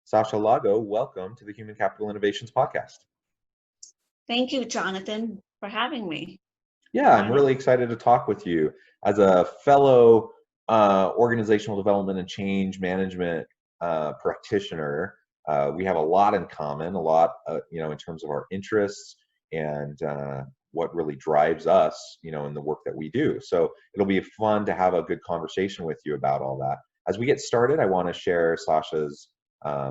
Sasha Laghonh, welcome to the Human Capital Innovations Podcast. Thank you, Jonathan, for having me. Yeah, I'm really excited to talk with you. As a fellow organizational development and change management practitioner, we have a lot in common, a lot, in terms of our interests and what really drives us, in the work that we do. So it'll be fun to have a good conversation with you about all that. As we get started, I want to share Sasha's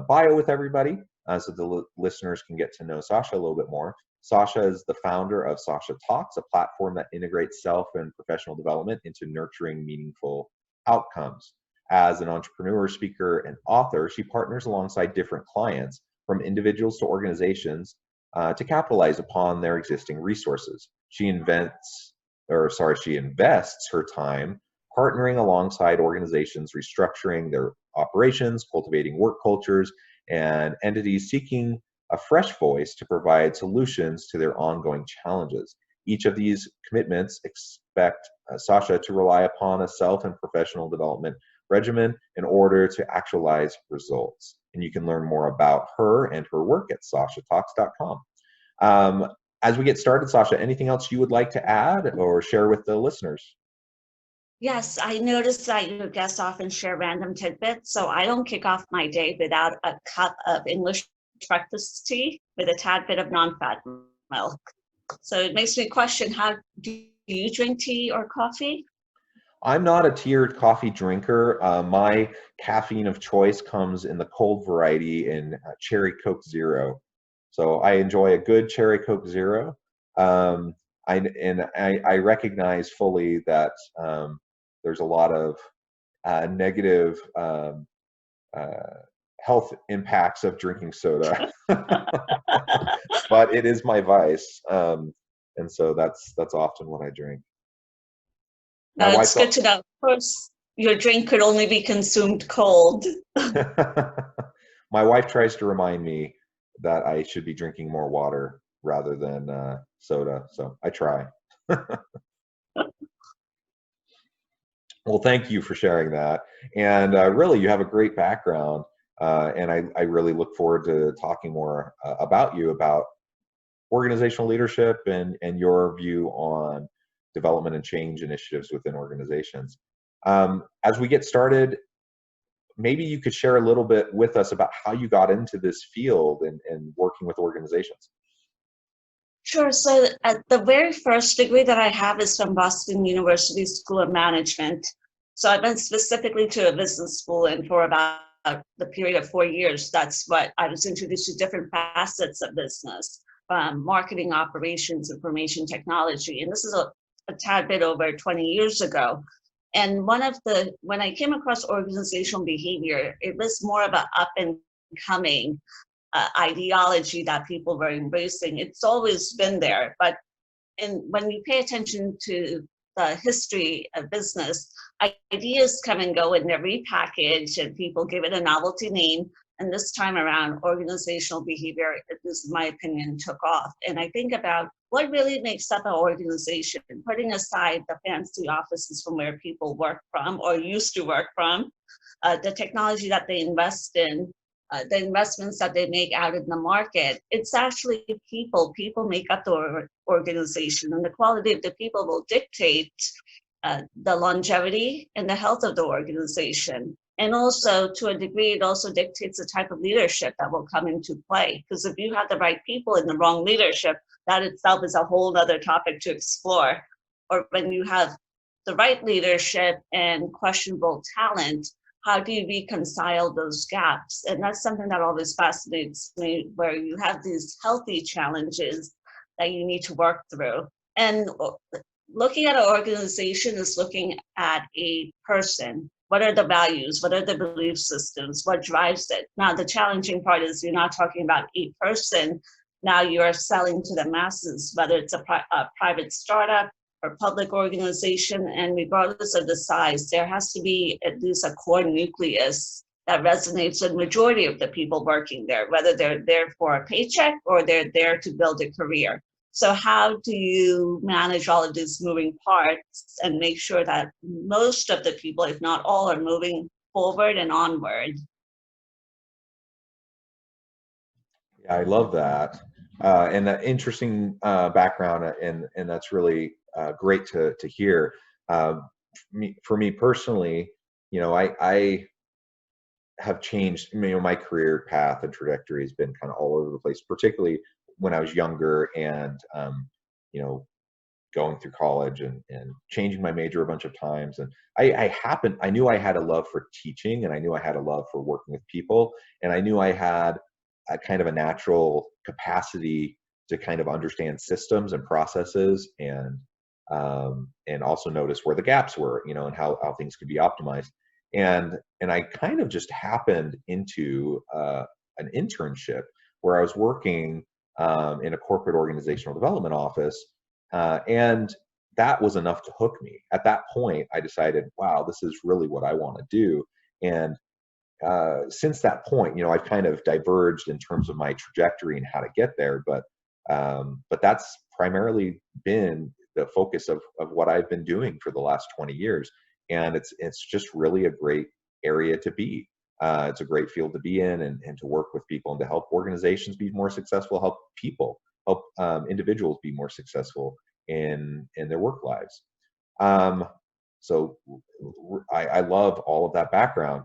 bio with everybody so the listeners can get to know Sasha a little bit more. Sasha is the founder of Sasha Talks, a platform that integrates self and professional development into nurturing meaningful outcomes. As an entrepreneur, speaker, and author, she partners alongside different clients, from individuals to organizations, to capitalize upon their existing resources. She invests her time partnering alongside organizations, restructuring their operations, cultivating work cultures, and entities seeking a fresh voice to provide solutions to their ongoing challenges. Each of these commitments expect Sasha to rely upon a self and professional development regimen in order to actualize results. And you can learn more about her and her work at sashatalks.com. As we get started, Sasha, anything else you would like to add or share with the listeners? Yes, I noticed that your guests often share random tidbits, so I don't kick off my day without a cup of English breakfast tea with a tad bit of non-fat milk. So it makes me question, how do you drink tea or coffee? I'm not a tiered coffee drinker. My caffeine of choice comes in the cold variety in Cherry Coke Zero. So I enjoy a good Cherry Coke Zero. I recognize fully that there's a lot of negative health impacts of drinking soda, but it is my vice, and so that's often what I drink. My it's good to know. Of course, your drink could only be consumed cold. My wife tries to remind me that I should be drinking more water rather than soda, so I try. Well, thank you for sharing that. And really, you have a great background, and I really look forward to talking more about you, about organizational leadership and your view on development and change initiatives within organizations. As we get started, maybe you could share a little bit with us about how you got into this field and working with organizations. Sure. So the very first degree that I have is from Boston University School of Management. So I went specifically to a business school, and for about the period of 4 years, that's what I was introduced to, different facets of business, from marketing, operations, information technology. And this is a tad bit over 20 years ago. And when I came across organizational behavior, it was more of an up and coming ideology that people were embracing. It's always been there, but when you pay attention to the history of business, ideas come and go and they're repackaged and people give it a novelty name. And this time around, organizational behavior, this is my opinion, took off. And I think about what really makes up an organization, putting aside the fancy offices from where people work from or used to work from, the technology that they invest in, the investments that they make out in the market. It's actually people. People make up the organization, and the quality of the people will dictate the longevity and the health of the organization. And also, to a degree, it also dictates the type of leadership that will come into play. Because if you have the right people in the wrong leadership, that itself is a whole other topic to explore. Or when you have the right leadership and questionable talent, how do you reconcile those gaps? And that's something that always fascinates me, where you have these healthy challenges that you need to work through. And looking at an organization is looking at a person. What are the values? What are the belief systems? What drives it? Now, the challenging part is you're not talking about a person. Now you're selling to the masses, whether it's a private startup or public organization, and regardless of the size, there has to be at least a core nucleus that resonates with the majority of the people working there, whether they're there for a paycheck or they're there to build a career. So how do you manage all of these moving parts and make sure that most of the people, if not all, are moving forward and onward? Yeah, I love that. And an interesting background, and that's really great to hear. Uh, for me personally, I have changed. My career path and trajectory has been kind of all over the place, particularly when I was younger and you know going through college and changing my major a bunch of times. And I knew I had a love for teaching, and I knew I had a love for working with people, and I knew I had a kind of a natural capacity to kind of understand systems and processes, and also notice where the gaps were, and how things could be optimized. And I kind of just happened into an internship where I was working in a corporate organizational development office, and that was enough to hook me. At that point, I decided, wow, this is really what I want to do. And since that point, I've kind of diverged in terms of my trajectory and how to get there. But that's primarily been the focus of what I've been doing for the last 20 years. And it's just really a great area to be. It's a great field to be in, and to work with people and to help organizations be more successful, help individuals be more successful in their work lives. Um, so I love all of that background.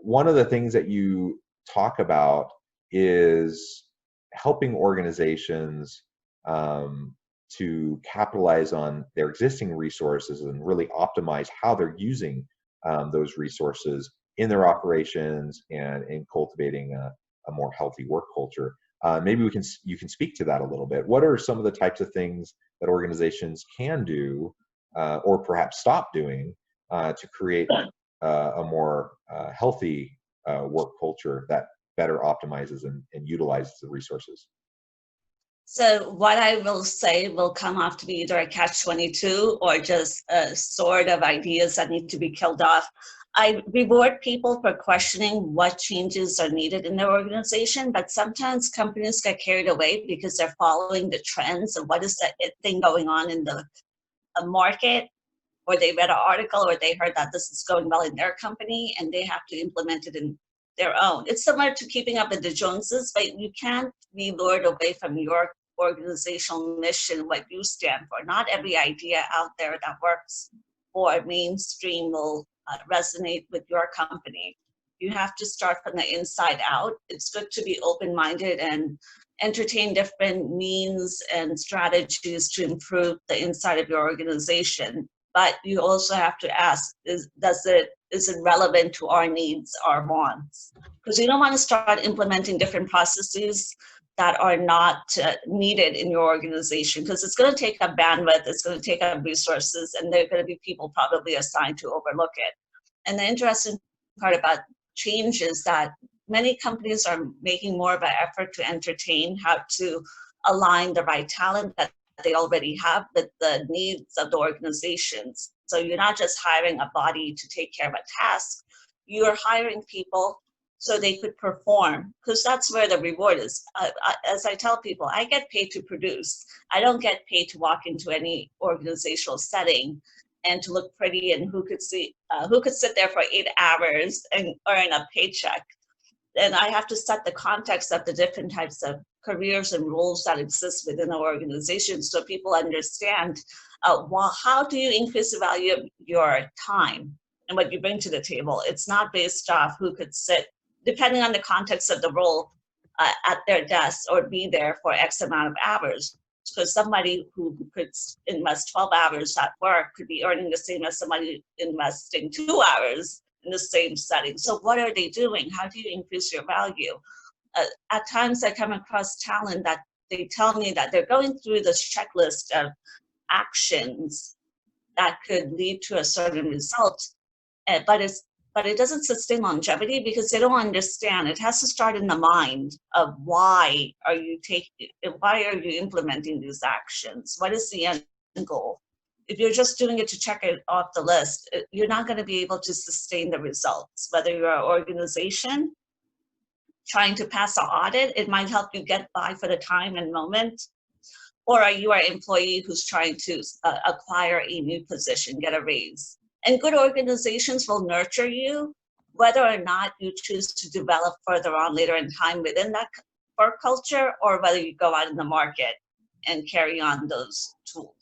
One of the things that you talk about is helping organizations to capitalize on their existing resources and really optimize how they're using those resources in their operations and in cultivating a more healthy work culture. Maybe you can speak to that a little bit. What are some of the types of things that organizations can do, or perhaps stop doing, to create a more healthy work culture that better optimizes and utilizes the resources? So what I will say will come off to be either a catch-22 or just a sort of ideas that need to be killed off. I reward people for questioning what changes are needed in their organization, but sometimes companies get carried away because they're following the trends of what is that thing going on in the market, or they read an article, or they heard that this is going well in their company and they have to implement it in their own. It's similar to keeping up with the Joneses, but you can't be lured away from your organizational mission, what you stand for. Not every idea out there that works for mainstream will resonate with your company. You have to start from the inside out. It's good to be open-minded and entertain different means and strategies to improve the inside of your organization. But you also have to ask, is it relevant to our needs, our wants? Because you don't want to start implementing different processes that are not needed in your organization, because it's going to take up bandwidth, it's going to take up resources, and there are going to be people probably assigned to overlook it. And the interesting part about change is that many companies are making more of an effort to entertain how to align the right talent that they already have with the needs of the organizations. So you're not just hiring a body to take care of a task, you're hiring people so they could perform, because that's where the reward is. As I tell people, I get paid to produce. I don't get paid to walk into any organizational setting and to look pretty and who could sit there for 8 hours and earn a paycheck. And I have to set the context of the different types of careers and roles that exist within the organization so people understand, how do you increase the value of your time and what you bring to the table. It's not based off who could sit, depending on the context of the role, at their desk or be there for X amount of hours. Because somebody who could invest 12 hours at work could be earning the same as somebody investing 2 hours in the same setting. So what are they doing? How do you increase your value? At times I come across talent that they tell me that they're going through this checklist of actions that could lead to a certain result, but it doesn't sustain longevity because they don't understand. It has to start in the mind of why are you implementing these actions? What is the end goal? If you're just doing it to check it off the list, you're not going to be able to sustain the results. Whether you're an organization trying to pass an audit, it might help you get by for the time and moment, or you are an employee who's trying to acquire a new position, get a raise. And good organizations will nurture you, whether or not you choose to develop further on later in time within that work culture, or whether you go out in the market and carry on those tools.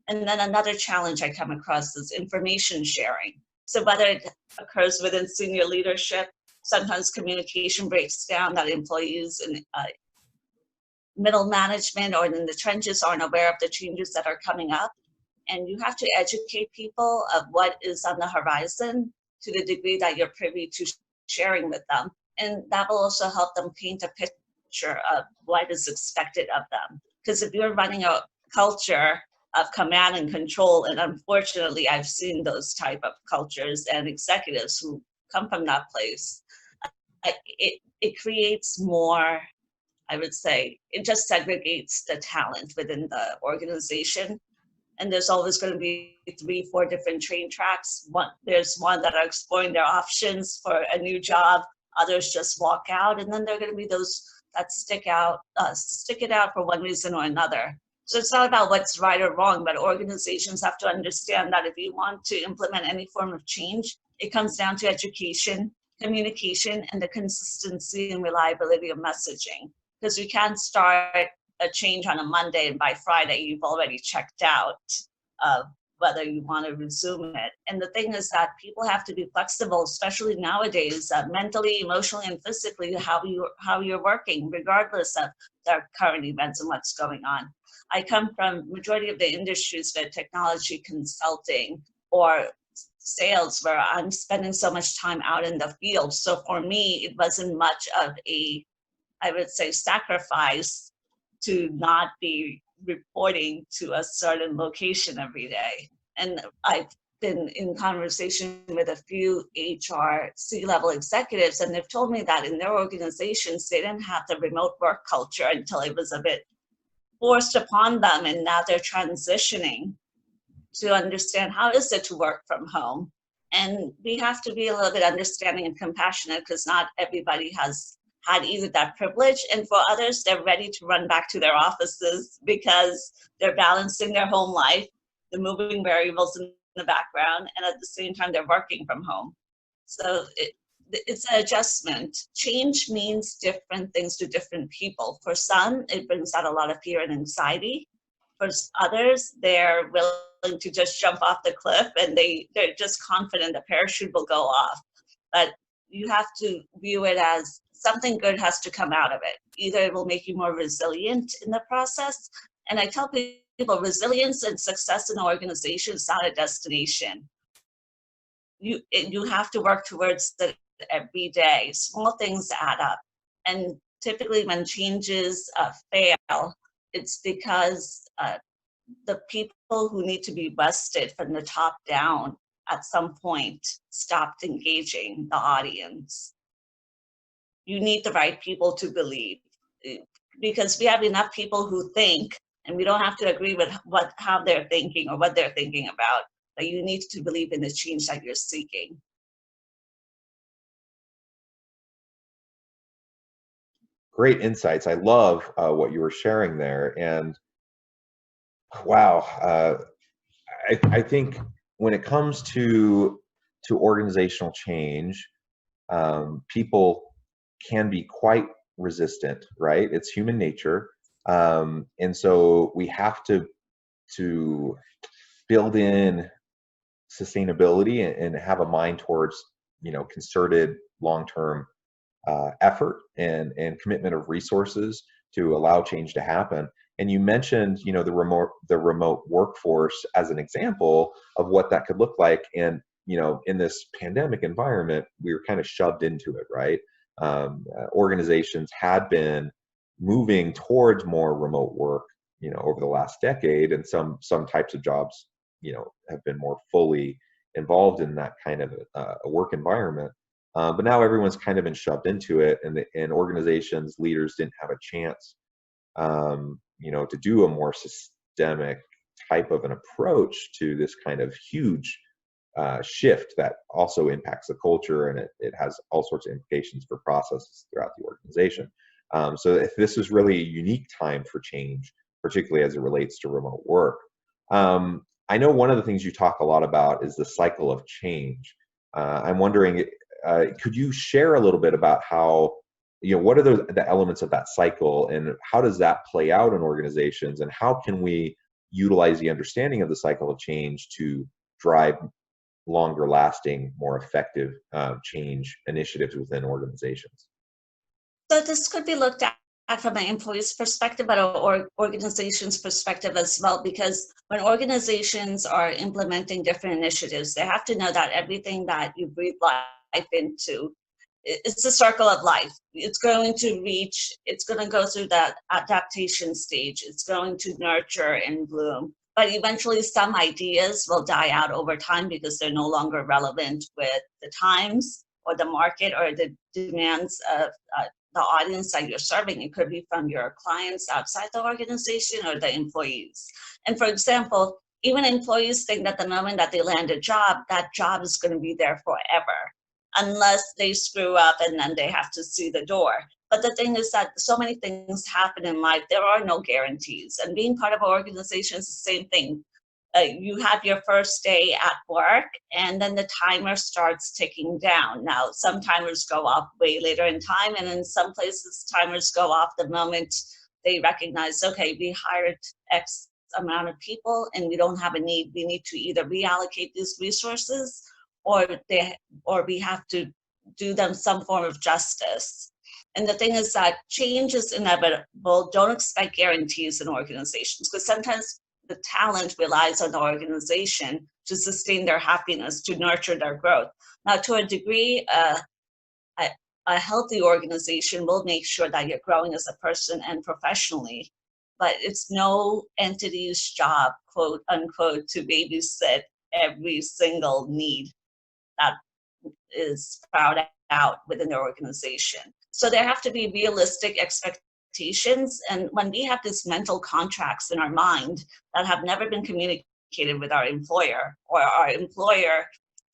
And then another challenge I come across is information sharing. So whether it occurs within senior leadership, sometimes communication breaks down, that employees and middle management or in the trenches aren't aware of the changes that are coming up. And you have to educate people of what is on the horizon to the degree that you're privy to sharing with them. And that will also help them paint a picture of what is expected of them. Because if you're running a culture of command and control, and unfortunately I've seen those type of cultures and executives who come from that place, it creates more, I would say, it just segregates the talent within the organization. And there's always going to be 3-4 different train tracks. There's one that are exploring their options for a new job. Others just walk out, and then there are going to be those that stick it out for one reason or another. So it's not about what's right or wrong, but organizations have to understand that if you want to implement any form of change, it comes down to education, communication, and the consistency and reliability of messaging. Because we can't start a change on a Monday and by Friday you've already checked out whether you want to resume it. And the thing is that people have to be flexible, especially nowadays, mentally, emotionally, and physically, how you're working, regardless of the current events and what's going on. I come from majority of the industries where technology consulting or sales, where I'm spending so much time out in the field. So for me, it wasn't much of a, I would say, sacrifice to not be reporting to a certain location every day. And I've been in conversation with a few HR C-level executives, and they've told me that in their organizations, they didn't have the remote work culture until it was a bit forced upon them, and now they're transitioning to understand how is it to work from home. And we have to be a little bit understanding and compassionate, because not everybody has had either that privilege, and for others, they're ready to run back to their offices because they're balancing their home life, the moving variables in the background, and at the same time, they're working from home. So it's an adjustment. Change means different things to different people. For some, it brings out a lot of fear and anxiety. For others, they're willing to just jump off the cliff, and they're just confident the parachute will go off. But you have to view it as something good has to come out of it. Either it will make you more resilient in the process. And I tell people, resilience and success in an organization is not a destination. You have to work towards it every day. Small things add up. And typically when changes fail, it's because the people who need to be vested from the top down at some point stopped engaging the audience. You need the right people to believe, because we have enough people who think, and we don't have to agree with how they're thinking or what they're thinking about, but you need to believe in the change that you're seeking. Great insights. I love what you were sharing there. And wow, I think when it comes to organizational change, people can be quite resistant, right? It's human nature. And so we have to build in sustainability and have a mind towards, concerted long-term effort and commitment of resources to allow change to happen. And you mentioned, the remote workforce as an example of what that could look like. And, in this pandemic environment, we were kind of shoved into it, right? Organizations had been moving towards more remote work, over the last decade, and some types of jobs, have been more fully involved in that kind of a work environment. But now everyone's kind of been shoved into it, and organizations, leaders didn't have a chance, to do a more systemic type of an approach to this kind of huge shift that also impacts the culture, and it has all sorts of implications for processes throughout the organization. So if this is really a unique time for change, particularly as it relates to remote work. I know one of the things you talk a lot about is the cycle of change. I'm wondering, could you share a little bit about how what are the elements of that cycle, and how does that play out in organizations, and how can we utilize the understanding of the cycle of change to drive longer lasting, more effective change initiatives within organizations? So this could be looked at from an employee's perspective, but or organization's perspective as well, because when organizations are implementing different initiatives, they have to know that everything that you breathe life into, it's a circle of life. It's going to go through that adaptation stage. It's going to nurture and bloom. But eventually some ideas will die out over time because they're no longer relevant with the times or the market or the demands of the audience that you're serving. It could be from your clients outside the organization or the employees. And for example, even employees think that the moment that they land a job, that job is going to be there forever, unless they screw up and then they have to see the door. But the thing is that so many things happen in life, there are no guarantees. And being part of an organization is the same thing. You have your first day at work, and then the timer starts ticking down. Now, some timers go off way later in time, and in some places, timers go off the moment they recognize, okay, we hired X amount of people, and we don't have a need. We need to either reallocate these resources, or we have to do them some form of justice. And the thing is that change is inevitable. Don't expect guarantees in organizations, because sometimes the talent relies on the organization to sustain their happiness, to nurture their growth. Now, to a degree, a healthy organization will make sure that you're growing as a person and professionally, but it's no entity's job, quote unquote, to babysit every single need that is sprouted out within the organization. So there have to be realistic expectations. And when we have these mental contracts in our mind that have never been communicated with our employer, or our employer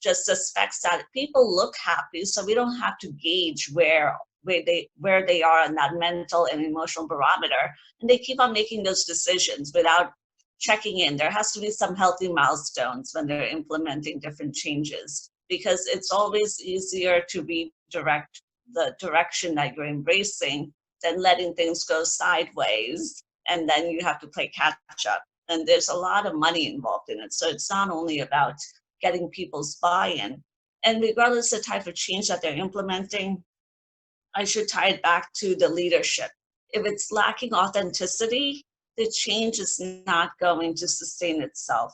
just suspects that people look happy, so we don't have to gauge where they are on that mental and emotional barometer, and they keep on making those decisions without checking in. There has to be some healthy milestones when they're implementing different changes, because it's always easier to redirect the direction that you're embracing than letting things go sideways, and then you have to play catch up. And there's a lot of money involved in it. So it's not only about getting people's buy-in. And regardless of the type of change that they're implementing, I should tie it back to the leadership. If it's lacking authenticity, the change is not going to sustain itself,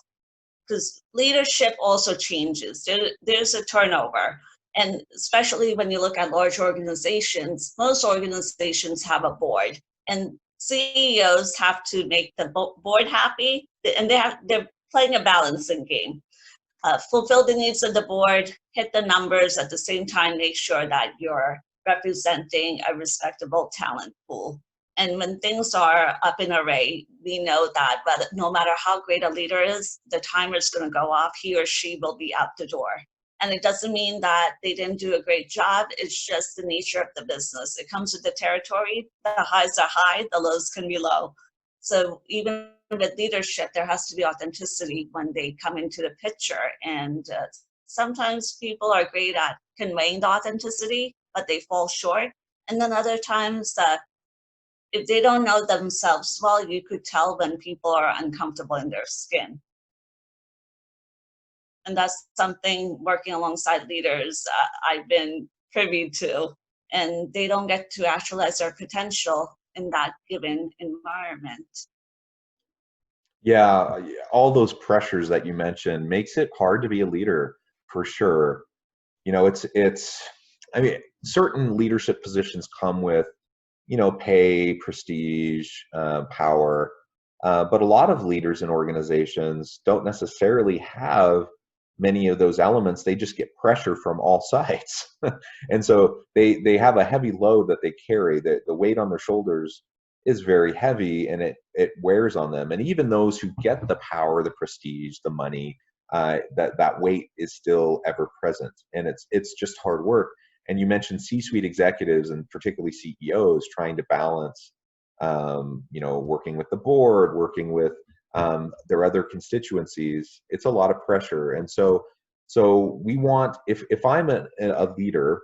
because leadership also changes. There's a turnover. And especially when you look at large organizations, most organizations have a board, and CEOs have to make the board happy, and they're playing a balancing game. Fulfill the needs of the board, hit the numbers, at the same time make sure that you're representing a respectable talent pool. And when things are up in array, we know that no matter how great a leader is, the timer is going to go off. He or she will be out the door. And it doesn't mean that they didn't do a great job. It's just the nature of the business. It comes with the territory. The highs are high, the lows can be low. So even with leadership, there has to be authenticity when they come into the picture. And sometimes people are great at conveying the authenticity, but they fall short. And then other times that if they don't know themselves well, you could tell when people are uncomfortable in their skin. And that's something working alongside leaders I've been privy to, and they don't get to actualize their potential in that given environment. Yeah, all those pressures that you mentioned makes it hard to be a leader, for sure. I mean, certain leadership positions come with, pay, prestige, power. But a lot of leaders in organizations don't necessarily have many of those elements. They just get pressure from all sides. And so they have a heavy load that they carry. The weight on their shoulders is very heavy, and it wears on them. And even those who get the power, the prestige, the money, that weight is still ever present. And it's just hard work. And you mentioned C-suite executives, and particularly CEOs, trying to balance, working with the board, working with their other constituencies. It's a lot of pressure. And so we want, if I'm a leader,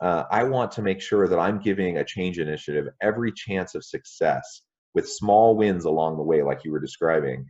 I want to make sure that I'm giving a change initiative every chance of success with small wins along the way, like you were describing,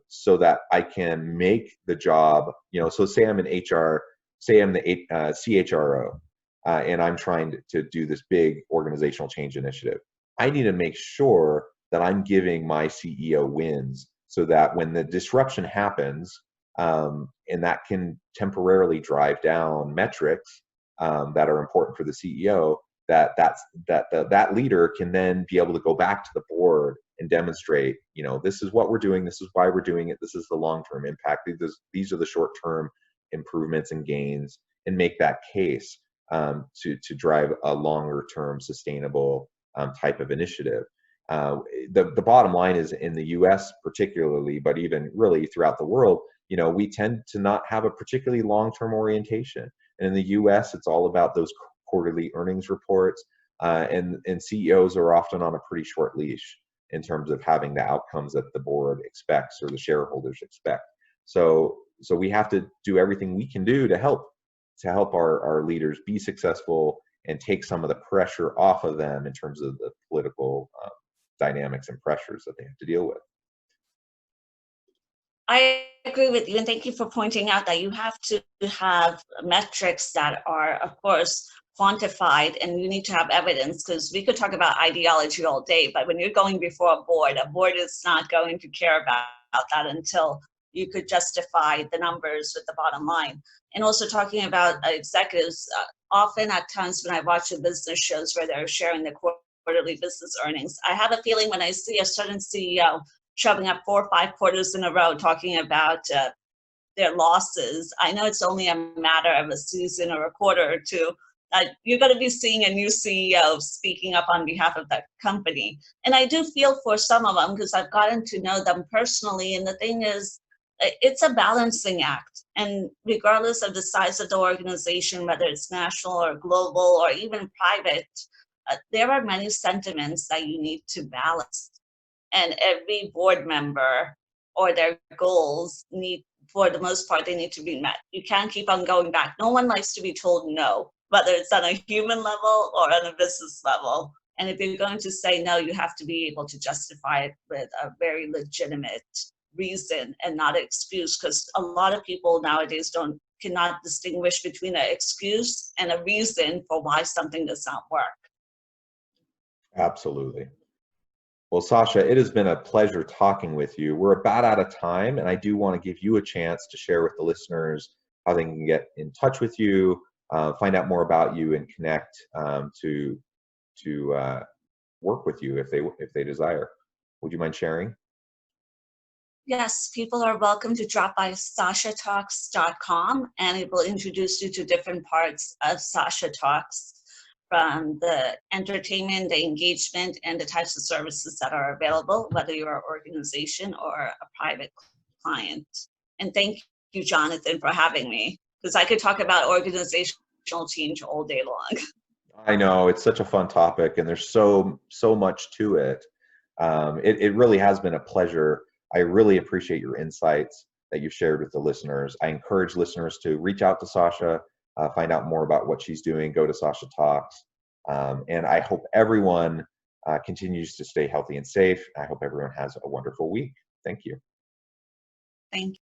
so that I can make the job, so say I'm in HR, say I'm the CHRO, and I'm trying to do this big organizational change initiative. I need to make sure that I'm giving my CEO wins so that when the disruption happens, and that can temporarily drive down metrics that are important for the CEO, that leader can then be able to go back to the board and demonstrate, this is what we're doing, this is why we're doing it, this is the long-term impact, these are the short-term improvements and gains, and make that case to drive a longer-term sustainable type of initiative. The bottom line is, in the US particularly, but even really throughout the world, we tend to not have a particularly long-term orientation. And in the US, it's all about those quarterly earnings reports, and CEOs are often on a pretty short leash in terms of having the outcomes that the board expects or the shareholders expect. So we have to do everything we can do to help our leaders be successful and take some of the pressure off of them in terms of the political dynamics and pressures that they have to deal with. I agree with you, and thank you for pointing out that you have to have metrics that are, of course, quantified, and you need to have evidence, because we could talk about ideology all day, but when you're going before a board is not going to care about that until you could justify the numbers with the bottom line. And also talking about executives, often at times when I watch the business shows where they're sharing the quarterly business earnings, I have a feeling when I see a certain CEO shoving up 4 or 5 quarters in a row talking about their losses, I know it's only a matter of a season or a quarter or two that you're going to be seeing a new CEO speaking up on behalf of that company. And I do feel for some of them, because I've gotten to know them personally, and the thing is, it's a balancing act. And regardless of the size of the organization, whether it's national or global or even private, there are many sentiments that you need to balance. And every board member or their goals need, for the most part, they need to be met. You can't keep on going back. No one likes to be told no, whether it's on a human level or on a business level. And if you're going to say no, you have to be able to justify it with a very legitimate reason and not an excuse, because a lot of people nowadays cannot distinguish between an excuse and a reason for why something does not work. Absolutely. Well, Sasha, it has been a pleasure talking with you. We're about out of time, and I do want to give you a chance to share with the listeners how they can get in touch with you, find out more about you, and connect to work with you if they desire. Would you mind sharing? Yes, people are welcome to drop by sashatalks.com, and it will introduce you to different parts of Sasha Talks, from the entertainment, the engagement, and the types of services that are available, whether you're an organization or a private client. And thank you, Jonathan, for having me, because I could talk about organizational change all day long. I know, it's such a fun topic, and there's so much to it. It really has been a pleasure. I really appreciate your insights that you've shared with the listeners. I encourage listeners to reach out to Sasha, find out more about what she's doing, go to Sasha Talks. And I hope everyone continues to stay healthy and safe. I hope everyone has a wonderful week. Thank you. Thank you.